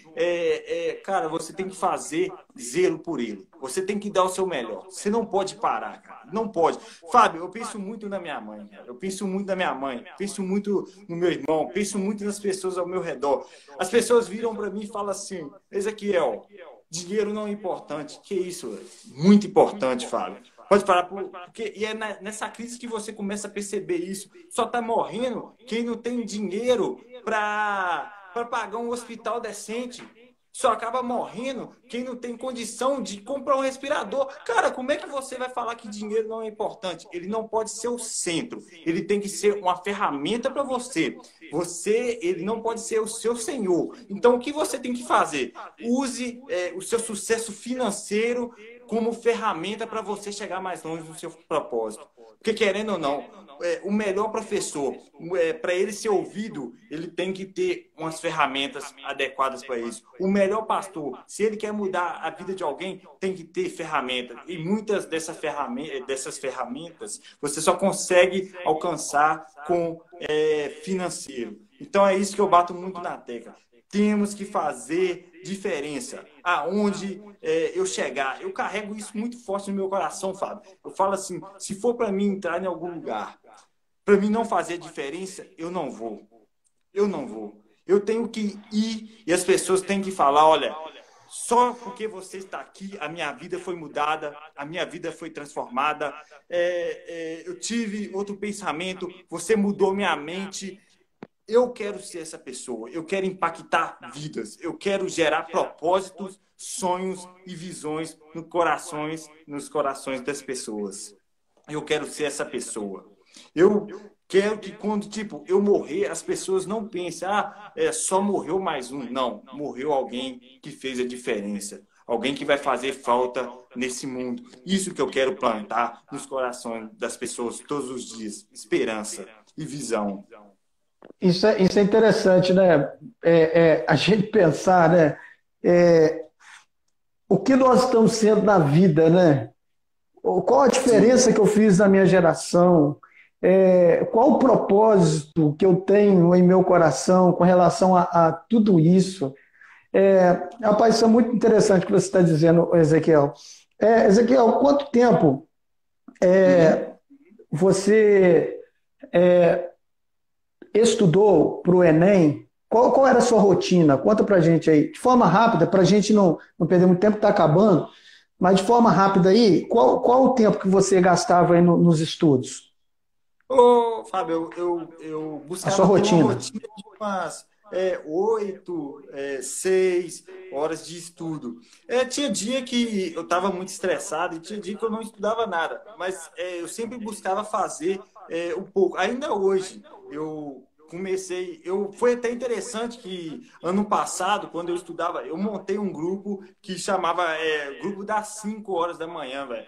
cara, você tem que fazer zelo por ele. Você tem que dar o seu melhor. Você não pode parar, cara. Não pode. Fábio, eu penso muito na minha mãe, cara. Eu penso muito na minha mãe. Penso muito no meu irmão. Penso muito nas pessoas ao meu redor. As pessoas viram para mim e falam assim: Ezequiel, dinheiro não é importante. Que isso, velho? Muito importante, Fábio. Pode parar, porque e é nessa crise que você começa a perceber isso. Só está morrendo quem não tem dinheiro para pagar um hospital decente. Só acaba morrendo quem não tem condição de comprar um respirador. Cara, como é que você vai falar que dinheiro não é importante? Ele não pode ser o centro. Ele tem que ser uma ferramenta para você. Ele não pode ser o seu senhor. Então, o que você tem que fazer? Use o seu sucesso financeiro como ferramenta para você chegar mais longe no seu propósito. Porque, querendo ou não, o melhor professor, para ele ser ouvido, ele tem que ter umas ferramentas adequadas para isso. O melhor pastor, se ele quer mudar a vida de alguém, tem que ter ferramentas. E muitas dessas ferramentas você só consegue alcançar com financeiro. Então é isso que eu bato muito na tecla. Temos que fazer diferença. Aonde eu chegar, eu carrego isso muito forte no meu coração, Fábio. Eu falo assim: se for para mim entrar em algum lugar, para mim não fazer diferença, eu não vou. Eu não vou. Eu tenho que ir e as pessoas têm que falar: olha, só porque você está aqui, a minha vida foi mudada, a minha vida foi transformada. Eu tive outro pensamento, você mudou minha mente. Eu quero ser essa pessoa, eu quero impactar vidas, eu quero gerar propósitos, sonhos e visões nos corações das pessoas. Eu quero ser essa pessoa. Eu quero que quando, tipo, eu morrer, as pessoas não pensem: só morreu mais um. Não, morreu alguém que fez a diferença. Alguém que vai fazer falta nesse mundo. Isso que eu quero plantar nos corações das pessoas todos os dias. Esperança e visão. Isso é interessante, né? A gente pensar, né? O que nós estamos sendo na vida, né? Qual a Sim. diferença que eu fiz na minha geração? Qual o propósito que eu tenho em meu coração com relação a tudo isso? Rapaz, isso é muito interessante o que você está dizendo, Ezequiel. Ezequiel, quanto tempo Uhum. você estudou para o Enem? Qual era a sua rotina? Conta para a gente aí, de forma rápida, para a gente não perder muito tempo, está acabando, mas de forma rápida aí, qual o tempo que você gastava aí nos estudos? Ô, Fábio, eu A sua buscava ter uma rotina? rotina de umas 8, 6 horas de estudo. Tinha dia que eu estava muito estressado e tinha dia que eu não estudava nada, mas eu sempre buscava fazer um pouco. Ainda hoje, eu comecei. Foi até interessante que ano passado, quando eu estudava, eu montei um grupo que chamava Grupo das 5 horas da manhã, velho.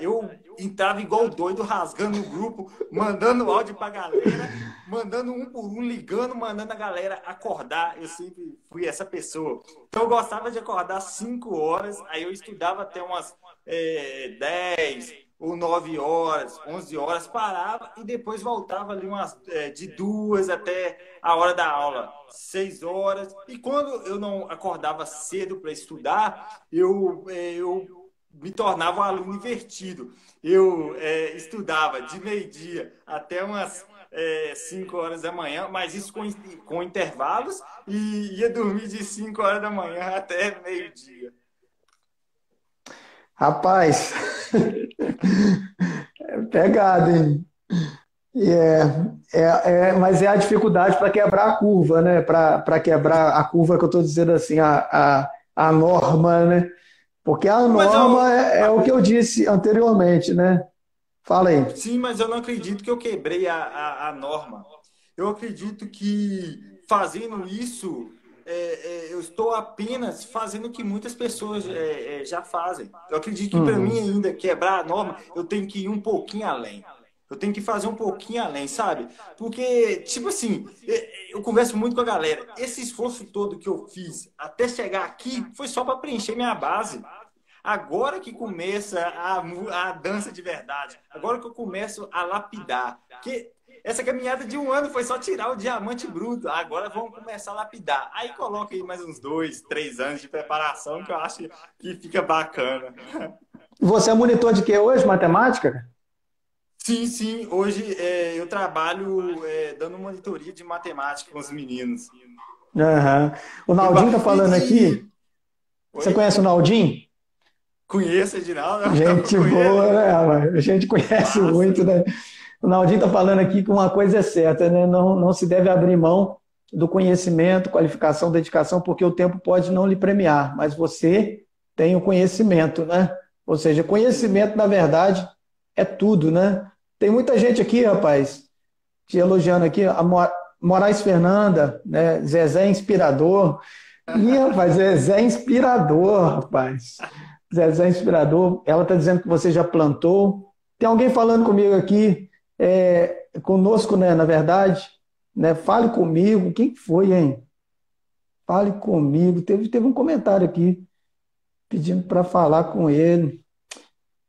Eu entrava igual doido, rasgando o grupo, mandando áudio pra galera, mandando um por um, ligando, mandando a galera acordar. Eu sempre fui essa pessoa. Então eu gostava de acordar 5 horas, aí eu estudava até umas 10 ou 9 horas, 11 horas, parava e depois voltava ali de 2 até a hora da aula, 6 horas. E quando eu não acordava cedo para estudar, eu me tornava um aluno invertido. Eu estudava de meio-dia até umas 5 horas da manhã, mas isso com intervalos, e ia dormir de 5 horas da manhã até meio-dia. Rapaz, pegado, hein? E mas é a dificuldade para quebrar a curva, né? Para quebrar a curva que eu estou dizendo assim, a norma, né? Porque a Mas norma é o que eu disse anteriormente, né? Fala aí. sim, mas eu não acredito que eu quebrei a norma. Eu acredito que fazendo isso, eu estou apenas fazendo o que muitas pessoas já fazem. Eu acredito que para mim Uhum. ainda quebrar a norma, eu tenho que ir um pouquinho além. Eu tenho que fazer um pouquinho além, sabe? Porque, tipo assim, eu converso muito com a galera. Esse esforço todo que eu fiz até chegar aqui foi só para preencher minha base. Agora que começa a dança de verdade. Agora que eu começo a lapidar. Porque essa caminhada de um ano foi só tirar o diamante bruto. Agora vamos começar a lapidar. Aí coloca aí mais uns 2, 3 anos de preparação que eu acho que fica bacana. Você é monitor de quê hoje? Matemática? Sim, sim. Hoje eu trabalho dando monitoria de matemática com os meninos. Aham. O Muito Naldinho tá falando E, aqui. Você oi? conhece o Naldinho? Conheço, Edinaldo? Eu Gente conheço. boa, né, mano? A gente conhece Massa. muito, né? O Naldinho está falando aqui que uma coisa é certa, né? Não se deve abrir mão do conhecimento, qualificação, dedicação, porque o tempo pode não lhe premiar, mas você tem o conhecimento, né? Ou seja, Sim. conhecimento, na verdade, é tudo, né? Tem muita gente aqui, rapaz, te elogiando aqui, Moraes Fernanda, né? Zezé inspirador. Ih, rapaz, Zezé inspirador, rapaz. Zezé inspirador. Ela está dizendo que você já plantou. Tem alguém falando comigo aqui, conosco, né? Na verdade, né? Fale comigo. Quem foi, hein? Fale comigo. Teve um comentário aqui pedindo para falar com ele.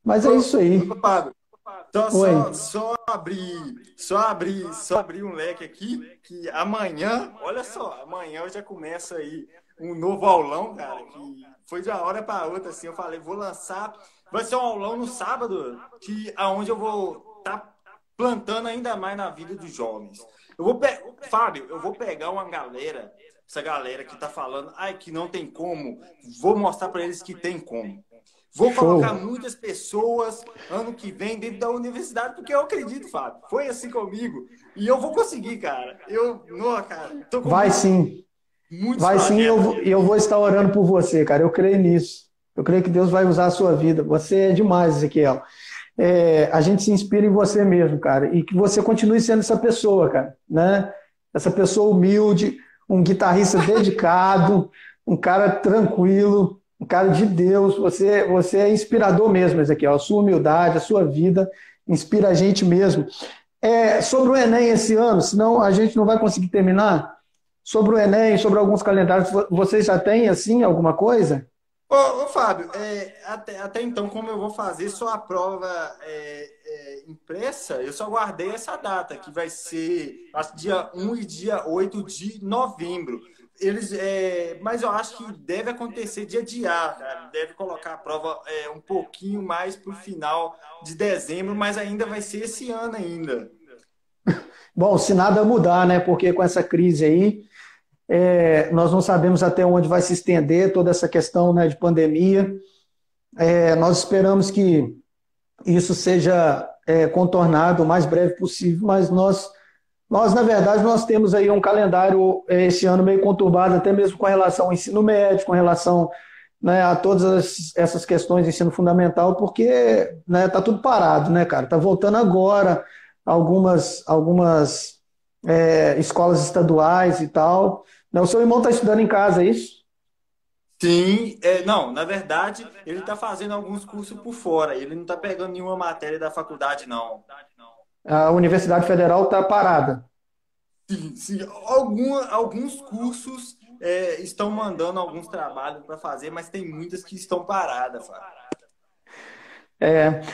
Mas é isso Ô, aí. Fábio, só, Oi. só, só abrir um leque aqui, que amanhã, olha só, amanhã eu já começo aí um novo aulão, cara, que foi de uma hora para outra, assim, eu falei, vou lançar, vai ser um aulão no sábado, aonde eu vou estar plantando ainda mais na vida dos jovens. Fábio, eu vou pegar uma galera, essa galera que tá falando, ai, que não tem como, vou mostrar para eles que tem como. Vou colocar Show. muitas pessoas ano que vem dentro da universidade, porque eu acredito, Fábio. Foi assim comigo. E eu vou conseguir, cara. Não, cara, tô com Vai sim. muitos Vai sim, projetos. eu vou estar orando por você, cara. Eu creio nisso. Eu creio que Deus vai usar a sua vida. Você é demais, Ezequiel. A gente se inspira em você mesmo, cara, e que você continue sendo essa pessoa, cara, né? Essa pessoa humilde, um guitarrista dedicado, um cara tranquilo, um cara de Deus. Você é inspirador mesmo, Ezequiel. A sua humildade, a sua vida inspira a gente mesmo. Sobre o Enem esse ano, senão a gente não vai conseguir terminar. Sobre o Enem, sobre alguns calendários, vocês já têm assim alguma coisa? Ô, Fábio, até então, como eu vou fazer só a prova impressa, eu só guardei essa data, que vai ser acho, dia 1 e dia 8 de novembro. mas eu acho que deve acontecer de adiar, cara. Deve colocar a prova um pouquinho mais para o final de dezembro, mas ainda vai ser esse ano ainda. Bom, se nada mudar, né? Porque com essa crise aí, nós não sabemos até onde vai se estender toda essa questão, né, de pandemia. Nós esperamos que isso seja contornado o mais breve possível, mas na verdade, nós temos aí um calendário esse ano meio conturbado, até mesmo com relação ao ensino médio, com relação, né, a todas essas questões de ensino fundamental, porque, né, tá tudo parado, né, cara? Tá voltando agora algumas escolas estaduais e tal. Né, o seu irmão está estudando em casa, é isso? Sim, não, na verdade, ele está fazendo alguns cursos por fora. Ele não está pegando nenhuma matéria da faculdade, não. A Universidade Federal está parada. Sim, sim. Alguns cursos estão mandando alguns trabalhos para fazer, mas tem muitas que estão paradas, Fábio.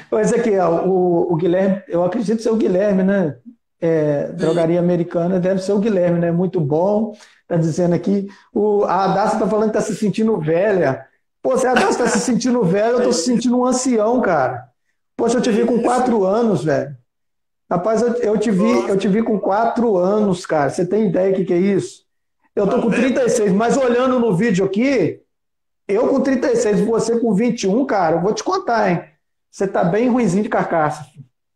Pois aqui, ó, o Guilherme, eu acredito ser o Guilherme, né? Sim. Drogaria Americana deve ser o Guilherme, né? Muito bom. Tá dizendo aqui. A Adassa tá falando que tá se sentindo velha. Pô, se a Adassa tá se sentindo velha, eu tô se sentindo um ancião, cara. Poxa, eu Que te vi com isso? 4 anos, velho. Rapaz, eu te Nossa, vi com 4 anos, cara. Você tem ideia do que é isso? Eu tô tá com vendo? 36, mas olhando no vídeo aqui, eu com 36 e você com 21, cara, eu vou te contar, hein? Você tá bem ruinzinho de carcaça.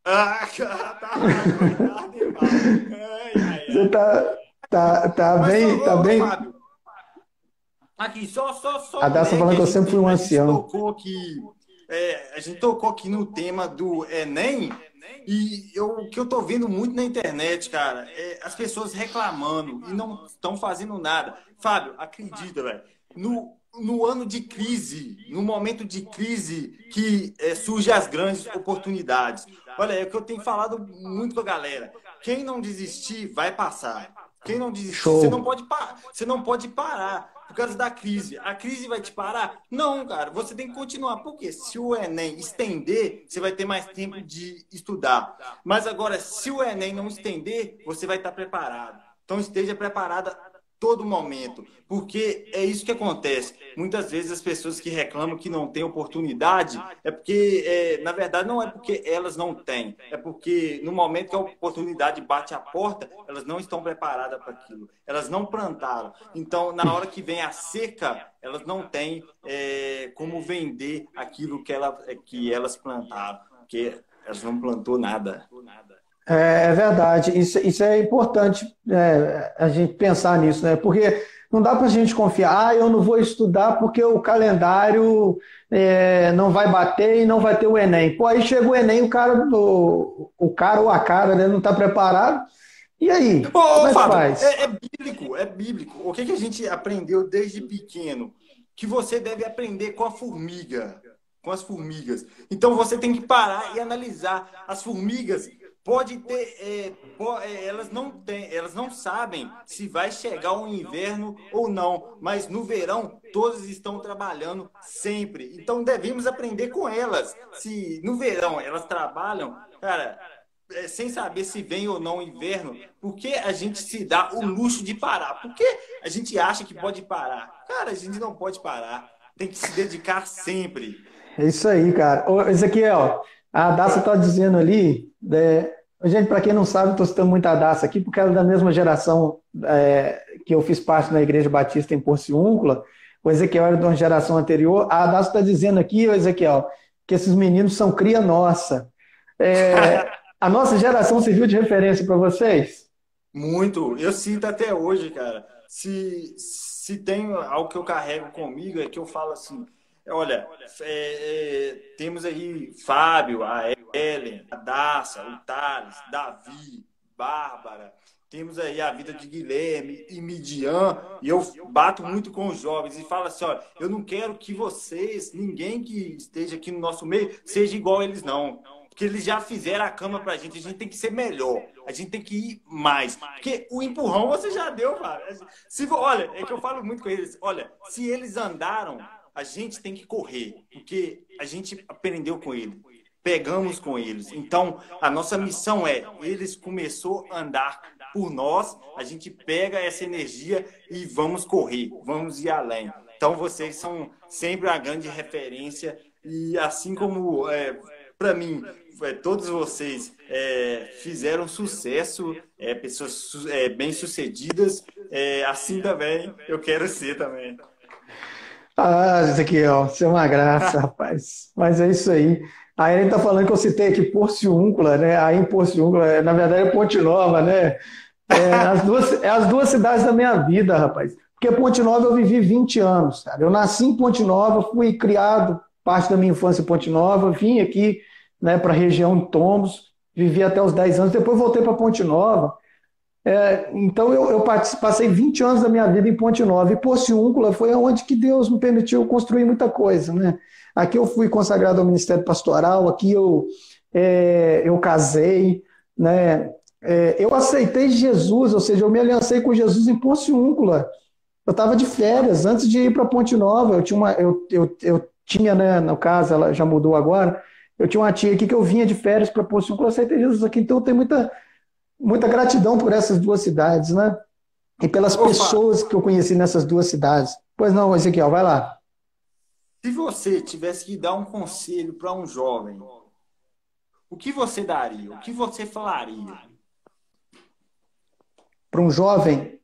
Ah, cara, tá, coitado demais. Ai, ai, Você ai. tá Mas, bem, tá bem. Fábio, aqui, só A um, Dá tá né, que falando que eu sempre fui um ancião. a gente tocou aqui no tema do Enem, e o que eu tô vendo muito na internet, cara, as pessoas reclamando e não estão fazendo nada. Fábio, acredita, velho, no ano de crise, no momento de crise que surgem as grandes oportunidades. Olha, é o que eu tenho falado muito com a galera. Quem não desistir, vai passar. Quem não desistir, Show. você não pode parar por causa da crise. A crise vai te parar? Não, cara, você tem que continuar. Porque se o Enem estender, você vai ter mais tempo de estudar. Mas agora, se o Enem não estender, você vai estar preparado. Então esteja preparada todo momento, porque é isso que acontece. Muitas vezes as pessoas que reclamam que não têm oportunidade é porque, na verdade, não é porque elas não têm, é porque no momento que a oportunidade bate a porta, elas não estão preparadas para aquilo, elas não plantaram. Então, na hora que vem a seca, elas não têm como vender aquilo que elas plantaram, porque elas não plantou nada. É verdade. Isso é importante, a gente pensar nisso, né? Porque não dá para a gente confiar, eu não vou estudar porque o calendário não vai bater e não vai ter o Enem. Pô, aí chega o Enem, o cara ou a cara, né, não está preparado. E aí? Como é que Fábio, faz? é bíblico, é bíblico. O que a gente aprendeu desde pequeno? Que você deve aprender com a formiga, com as formigas. Então você tem que parar e analisar. As formigas pode ter, elas não sabem se vai chegar o inverno ou não, mas no verão todas estão trabalhando sempre. Então devemos aprender com elas. Se no verão elas trabalham, cara, sem saber se vem ou não o inverno, por que a gente se dá o luxo de parar? Por que a gente acha que pode parar? Cara, a gente não pode parar. Tem que se dedicar sempre. É isso aí, cara. Ô, Ezequiel, a Daça está dizendo ali, gente, para quem não sabe, estou citando muito a Daça aqui, porque ela é da mesma geração que eu fiz parte na Igreja Batista em Porciúncula. O Ezequiel era de uma geração anterior. A Daça está dizendo aqui, ô Ezequiel, que esses meninos são cria nossa. A nossa geração serviu de referência para vocês? Muito. Eu sinto até hoje, cara. Se tem algo que eu carrego comigo, é que eu falo assim: olha, temos aí Fábio, a Ellen, a Daça, o Thales, Davi, Bárbara. Temos aí a vida de Guilherme e Midian, e eu bato muito com os jovens e falo assim: olha, eu não quero que vocês, ninguém que esteja aqui no nosso meio, seja igual a eles, não. Porque eles já fizeram a cama pra gente, a gente tem que ser melhor, a gente tem que ir mais. Porque o empurrão você já deu, cara. Olha, é que eu falo muito com eles: olha, se eles andaram, a gente tem que correr, porque a gente aprendeu com eles, pegamos com eles. Então, a nossa missão eles começou a andar por nós, a gente pega essa energia e vamos correr, vamos ir além. Então, vocês são sempre uma grande referência e assim como, para mim, todos vocês fizeram sucesso, pessoas bem-sucedidas, assim também eu quero ser também. Ah, Ezequiel, você é uma graça, rapaz. Mas é isso aí. Aí ele está falando que eu citei aqui Porciúncula, né? Aí em Porciúncula, na verdade é Ponte Nova, né? É as duas cidades da minha vida, rapaz. Porque Ponte Nova eu vivi 20 anos, cara. Eu nasci em Ponte Nova, fui criado parte da minha infância em Ponte Nova, vim aqui, né, para a região de Tombos, vivi até os 10 anos, depois voltei para Ponte Nova. Então eu passei 20 anos da minha vida em Ponte Nova e Porciúncula foi onde que Deus me permitiu construir muita coisa, né? Aqui eu fui consagrado ao ministério pastoral, aqui eu casei, né? Eu aceitei Jesus, ou seja, eu me aliancei com Jesus em Porciúncula. Eu estava de férias antes de ir para Ponte Nova. Eu tinha, né, no caso, ela já mudou agora. Eu tinha uma tia aqui que eu vinha de férias para Porciúncula, eu aceitei Jesus aqui, então eu tenho muita gratidão por essas duas cidades, né? E pelas Opa, pessoas que eu conheci nessas duas cidades. Pois não, Ezequiel, vai lá. se você tivesse que dar um conselho para um jovem, o que você daria? O que você falaria? Para um jovem,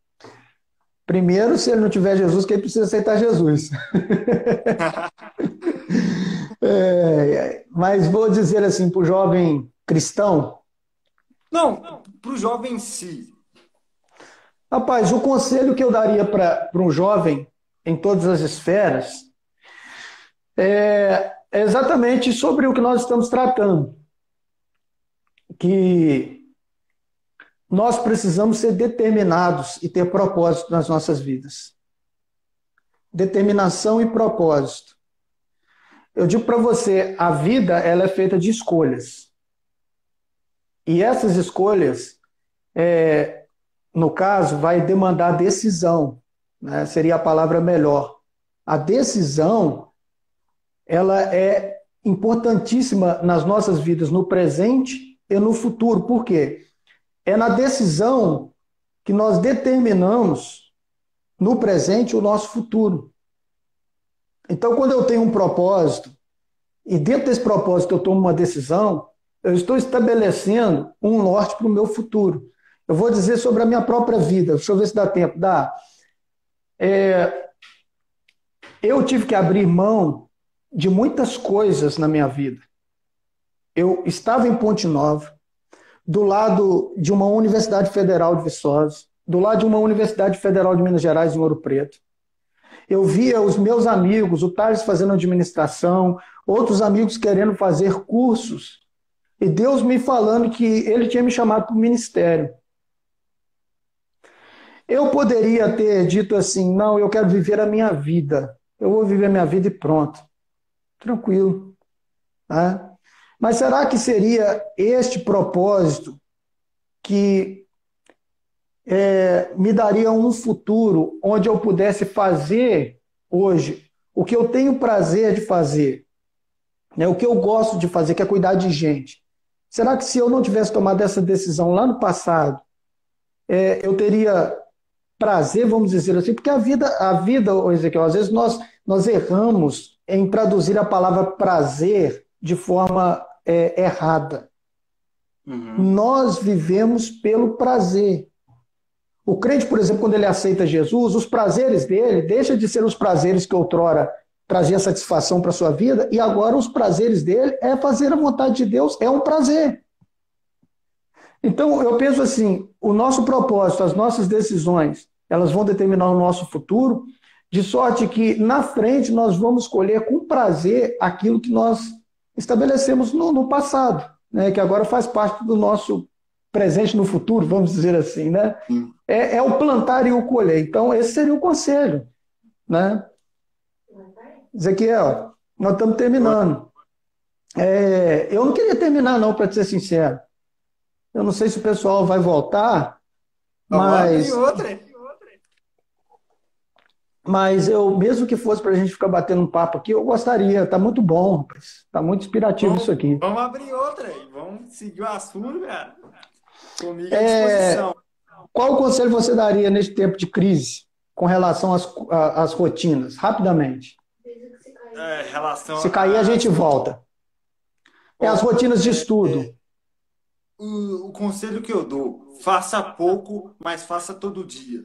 primeiro, se ele não tiver Jesus, que ele precisa aceitar Jesus. Mas vou dizer assim, para o jovem cristão, Não, para o jovem em si. rapaz, o conselho que eu daria para um jovem em todas as esferas é exatamente sobre o que nós estamos tratando, que nós precisamos ser determinados e ter propósito nas nossas vidas. Determinação e propósito. Eu digo para você, a vida ela é feita de escolhas. E essas escolhas, no caso, vai demandar decisão, né? Seria a palavra melhor. A decisão, ela é importantíssima nas nossas vidas, no presente e no futuro. Por quê? É na decisão que nós determinamos no presente o nosso futuro. Então, quando eu tenho um propósito, e dentro desse propósito eu tomo uma decisão, eu estou estabelecendo um norte para o meu futuro. Eu vou dizer sobre a minha própria vida, deixa eu ver se dá tempo. Dá. Eu tive que abrir mão de muitas coisas na minha vida. Eu estava em Ponte Nova, do lado de uma Universidade Federal de Viçosa, do lado de uma Universidade Federal de Minas Gerais, em Ouro Preto. Eu via os meus amigos, o Thales fazendo administração, outros amigos querendo fazer cursos, e Deus me falando que ele tinha me chamado para o ministério. Eu poderia ter dito assim, não, eu quero viver a minha vida. Eu vou viver a minha vida e pronto. Tranquilo. Né? Mas será que seria este propósito que me daria um futuro onde eu pudesse fazer hoje o que eu tenho prazer de fazer, né? O que eu gosto de fazer, que é cuidar de gente? Será que se eu não tivesse tomado essa decisão lá no passado, eu teria prazer, vamos dizer assim? Porque a vida, Ezequiel, às vezes nós erramos em traduzir a palavra prazer de forma errada. Uhum. Nós vivemos pelo prazer. O crente, por exemplo, quando ele aceita Jesus, os prazeres dele deixam de ser os prazeres que outrora trazia satisfação para a sua vida, e agora os prazeres dele é fazer a vontade de Deus, é um prazer. Então, eu penso assim, o nosso propósito, as nossas decisões, elas vão determinar o nosso futuro, de sorte que na frente nós vamos colher com prazer aquilo que nós estabelecemos no passado, né? Que agora faz parte do nosso presente no futuro, vamos dizer assim, né? É o plantar e o colher. Então, esse seria o conselho, né? Ezequiel, nós estamos terminando. Eu não queria terminar, não, para ser sincero. Eu não sei se o pessoal vai voltar, Vamos abrir mas, outra. mas eu, mesmo que fosse para a gente ficar batendo um papo aqui, eu gostaria. Está muito bom, rapaz. Está muito inspirativo isso Vamos, aqui. vamos abrir outra e vamos seguir o assunto, cara. Comigo à disposição. qual conselho você daria neste tempo de crise com relação às rotinas? Rapidamente. Relação Se cair, a gente volta. É as rotinas de estudo. O conselho que eu dou, faça pouco, mas faça todo dia.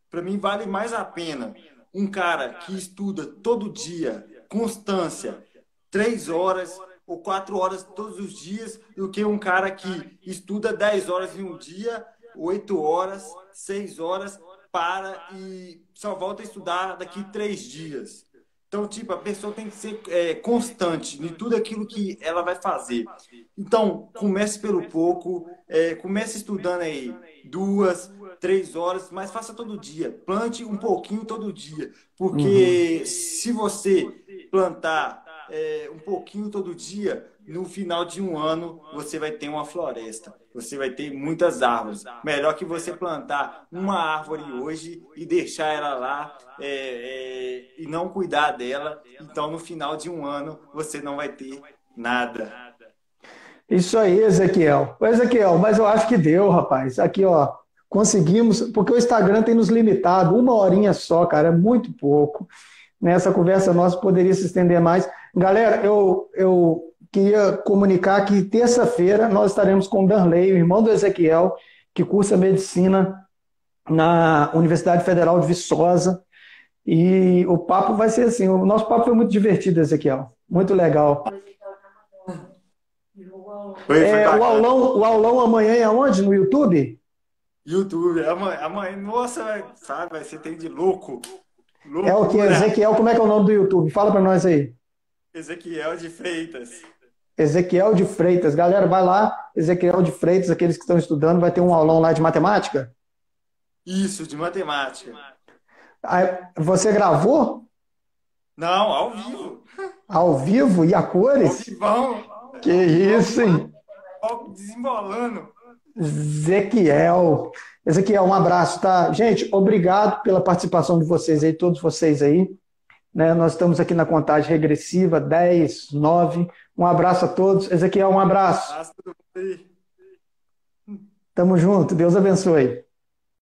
Para mim, vale mais a pena um cara que estuda todo dia, constância, 3 horas ou 4 horas todos os dias, do que um cara que estuda 10 horas em um dia, 8 horas, 6 horas, para e só volta a estudar daqui 3 dias. Então, tipo, a pessoa tem que ser constante em tudo aquilo que ela vai fazer. Então, comece pelo pouco, comece estudando aí 2, 3 horas, mas faça todo dia. Plante um pouquinho todo dia, porque se você plantar um pouquinho todo dia, no final de um ano você vai ter uma floresta. Você vai ter muitas árvores. Melhor que você plantar uma árvore hoje e deixar ela lá e não cuidar dela. Então, no final de um ano, você não vai ter nada. Isso aí, Ezequiel. Ô, Ezequiel, mas eu acho que deu, rapaz. Aqui, ó, conseguimos, porque o Instagram tem nos limitado, 1 horinha só, cara, é muito pouco. Nessa conversa nossa poderia se estender mais. Galera, eu queria comunicar que terça-feira nós estaremos com o Danley, o irmão do Ezequiel, que cursa medicina na Universidade Federal de Viçosa. E o papo vai ser assim, o nosso papo foi muito divertido, Ezequiel. Muito legal. O aulão amanhã é aonde? No YouTube? YouTube. Amanhã, nossa, sabe, vai ser tem de louco. É o que? Ezequiel, como é que é o nome do YouTube? Fala para nós aí. Ezequiel de Freitas. Ezequiel de Freitas. Galera, vai lá, Ezequiel de Freitas, aqueles que estão estudando, vai ter um aulão lá de matemática? Isso, de matemática. Você gravou? Não, ao vivo. Ao vivo? E a cores? Ao vivão. Que isso, hein? Desembolando. Ezequiel, um abraço, tá? Gente, obrigado pela participação de vocês aí, todos vocês aí. Né? Nós estamos aqui na contagem regressiva, 10, 9. Um abraço a todos. Ezequiel, um abraço. Tamo junto, Deus abençoe.